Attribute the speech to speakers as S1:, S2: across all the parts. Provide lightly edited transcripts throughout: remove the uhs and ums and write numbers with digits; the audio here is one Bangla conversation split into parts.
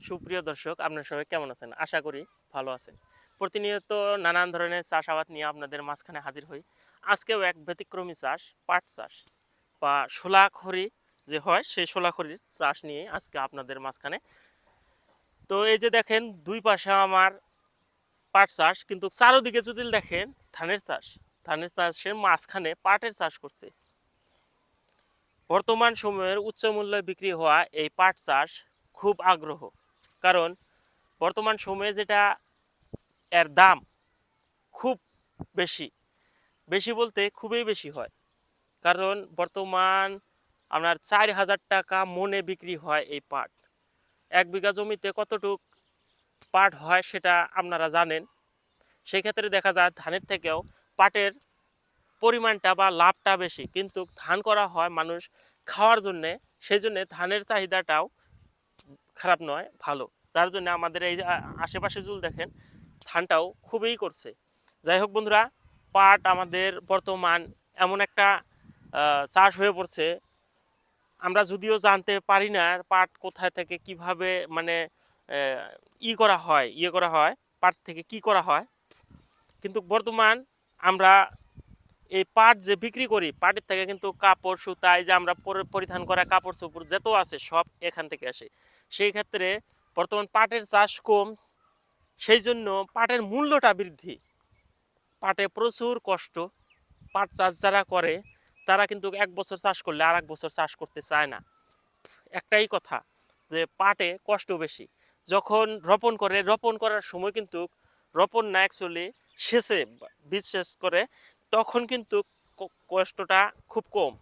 S1: সুপ্রিয় দর্শক, আপনারা সবাই কেমন আছেন? আশা করি ভালো আছেন। প্রতিনিয়ত নানান ধরনের চাষাবাদ নিয়ে আপনাদের মাঝখানে হাজির হই। আজকেও এক ব্যতিক্রমী চাষ, পাট চাষ বা শোলাখড়ি যে হয়, সেই শোলাখড়ির চাষ নিয়ে আজকে আপনাদের মাঝখানে। তো এই যে দেখেন, দুই পাশে আমার পাট চাষ, কিন্তু চারোদিকে যদি দেখেন ধানের চাষ। ধানের চাষের মাঝখানে পাটের চাষ করছে। বর্তমান সময়ের উচ্চ মূল্যে বিক্রি হওয়া এই পাট চাষ খুব আগ্রহ, কারণ বর্তমান সময়ে যেটা এর দাম খুব বেশি। বেশি বলতে খুবই বেশি হয়, কারণ বর্তমান আপনার 4,000 টাকা মনে বিক্রি হয় এই পাট। 1 বিঘা জমিতে কতটুক পাট হয় সেটা আপনারা জানেন। সেই ক্ষেত্রে দেখা যায় ধানের থেকেও পাটের পরিমাণটা বা লাভটা বেশি, কিন্তু ধান করা হয় মানুষ খাওয়ার জন্যে। সেই জন্যে ধানের চাহিদাটাও খারাপ নয়, ভালো। যার জন্য আমাদের এই যে আশেপাশে যদি দেখেন, ধানটাও খুবই করছে। যাই হোক বন্ধুরা, পাট আমাদের বর্তমান এমন একটা চাষ হয়ে পড়ছে, আমরা যদিও জানতে পারি না পাট কোথায় থেকে কিভাবে মানে ইয়ে করা হয়, পাট থেকে কি করা হয়। কিন্তু বর্তমান আমরা এই পাট যে বিক্রি করি, পাটের থেকে কিন্তু কাপড়, সুতা, এই যে আমরা পরিধান করা কাপড় চোপড় যত আছে সব এখান থেকে আসে। সেই ক্ষেত্রে বর্তমান পাটের চাষ কম, সেই জন্য পাটের মূল্যটা বৃদ্ধি। পাটে প্রচুর কষ্ট। পাট চাষ যারা করে তারা কিন্তু 1 বছর চাষ করলে আর 1 বছর চাষ করতে চায় না। একটাই কথা, যে পাটে কষ্ট বেশি। যখন রোপণ করে, রোপণ করার সময় কিন্তু রোপণ না, অ্যাকচুয়ালি সেচে, বীজ সেচ করে, তখন কিন্তু কষ্টটা খুব কম।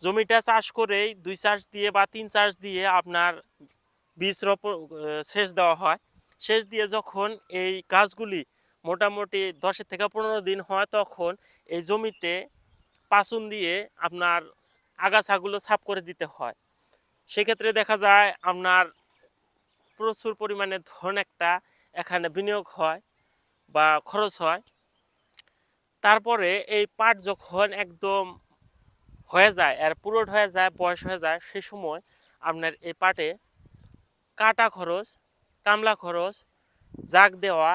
S1: জমিটা চাষ করেই 2 চাষ দিয়ে বা 3 চাষ দিয়ে আপনার বীজ রোপণ সেচ দেওয়া হয়। সেচ দিয়ে যখন এই গাছগুলি মোটামুটি 10 থেকে 15 দিন হয়, তখন এই জমিতে পাচন দিয়ে আপনার আগাছাগুলো সাফ করে দিতে হয়। সেক্ষেত্রে দেখা যায় আপনার প্রচুর পরিমাণে ধন একটা এখানে বিনিয়োগ হয় বা খরচ হয়। তারপরে এই পাট যখন একদম হয়ে যায়, এর পুরোট হয়ে যায়, বয়স হয়ে যায়, সে সময় আপনার এই পাটে কাটা খরচ, কামলা খরচ, জাগ দেওয়া,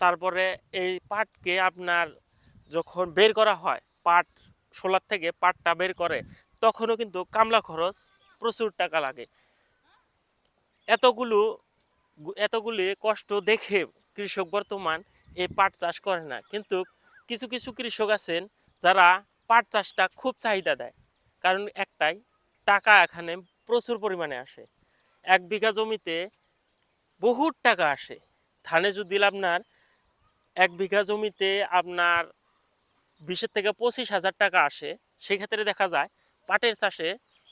S1: তারপরে এই পাটকে আপনার যখন বের করা হয়, পাট শোলার থেকে পাটটা বের করে, তখনও কিন্তু কামলা খরচ প্রচুর টাকা লাগে। এতগুলো এতগুলি কষ্ট দেখে কৃষক বর্তমান এই পাট চাষ করে না। কিন্তু কিছু কিছু কৃষক আছেন যারা পাট চাষটা খুব চাহিদা দেয়, কারণ একটাই, টাকা এখানে প্রচুর পরিমাণে আসে। 1 বিঘা জমিতে বহুত টাকা আসে। ধানে যদি আপনার 1 বিঘা জমিতে আপনার 20 থেকে 25 হাজার টাকা আসে, সেক্ষেত্রে দেখা যায় পাটের চাষে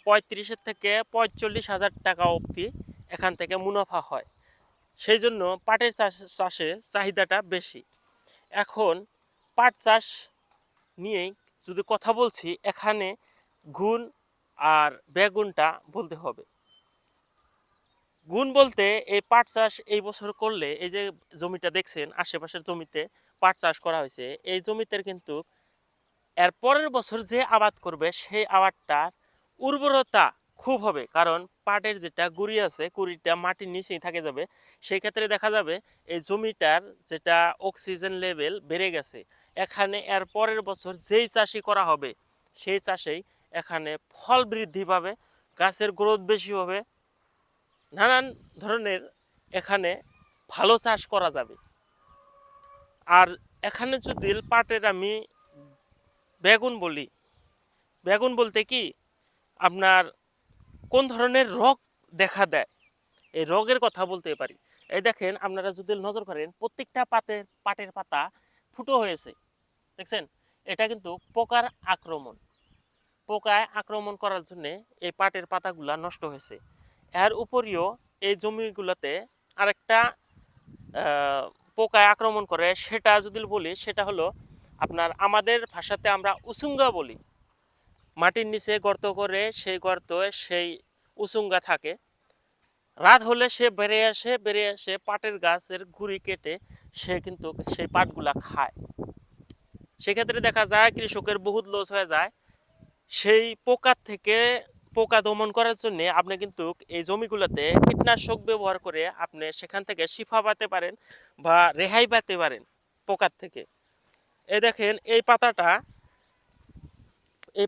S1: 35 থেকে 45 হাজার টাকা অবধি এখান থেকে মুনাফা হয়। সেই জন্য পাটের চাষের চাহিদাটা বেশি। এখন পাট চাষ নিয়েই যদি কথা বলছি, এখানে গুণ আর বেগুনটা বলতে হবে। গুণ বলতে, এই পাট চাষ এই বছর করলে, এই যে জমিটা দেখছেন আশেপাশের জমিতে পাট চাষ করা হয়েছে, এই জমিতে কিন্তু এর পরের বছর যে আবাদ করবে সেই আবাদটার উর্বরতা খুব হবে, কারণ পাটের যেটা গুঁড়ি আছে, গুঁড়িটা মাটির নিচেই থাকে যাবে। সেই ক্ষেত্রে দেখা যাবে এই জমিটার যেটা অক্সিজেন লেভেল বেড়ে গেছে। এখানে এর পরের বছর যেই চাষই করা হবে, সেই চাষেই এখানে ফল বৃদ্ধি পাবে, গাছের গ্রোথ বেশি হবে, নানান ধরনের এখানে ভালো চাষ করা যাবে। আর এখানে যদি পাটের আমি বেগুন বলি, বেগুন বলতে কি আপনার কোন ধরনের রোগ দেখা দেয়, এই রোগের কথা বলতে পারি। এই দেখেন, আপনারা যদি নজর করেন, প্রত্যেকটা পাটের পাতা ফুটো হয়েছে, দেখছেন? এটা কিন্তু পোকার আক্রমণ। পোকায় আক্রমণ করার জন্যে এই পাটের পাতাগুলা নষ্ট হয়েছে। এর উপরিও এই জমিগুলোতে আরেকটা আহ, পোকায় আক্রমণ করে, সেটা যদি বলি, সেটা হলো আপনার, আমাদের ভাষাতে আমরা উসুঙ্গা বলি। মাটির নিচে গর্ত করে, সেই গর্তে সেই উসুঙ্গা থাকে। রাত হলে সে বেরিয়ে এসে পাটের গাছের গুঁড়ি কেটে সে কিন্তু সেই পাটগুলা খায়। সেক্ষেত্রে দেখা যায় কৃষকের বহুত লস হয়ে যায়। সেই পোকার থেকে পোকা দমন করার জন্য আপনি কিন্তু এই জমিগুলোতে কীটনাশক ব্যবহার করে আপনি সেখান থেকে শিফা পেতে পারেন বা রেহাই পেতে পারেন পোকার থেকে। এই দেখেন এই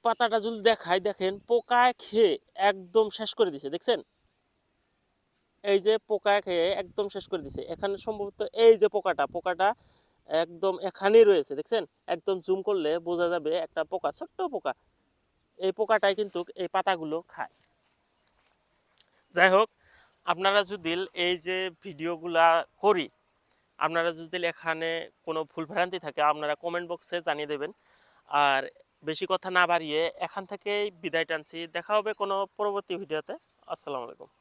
S1: পাতাটা যদি দেখায়, দেখেন পোকায় খেয়ে একদম শেষ করে দিছে, দেখছেন? এই যে পোকায় খেয়ে একদম শেষ করে দিছে। এখানে সম্ভবত এই যে পোকাটা একদম এখানেই রয়েছে, দেখছেন? একদম জুম করলে বোঝা যাবে একটা পোকা, ছোট্ট পোকা। এই পোকাটাই কিন্তু এই পাতাগুলো খায়। যাই হোক, আপনারা যদি এই যে ভিডিওগুলা করি, আপনারা যদি এখানে কোনো ভুলভ্রান্তি থাকে আপনারা কমেন্ট বক্সে জানিয়ে দেবেন। আর বেশি কথা না বাড়িয়ে এখান থেকেই বিদায় টানছি। দেখা হবে কোনো পরবর্তী ভিডিওতে। আসসালামু আলাইকুম।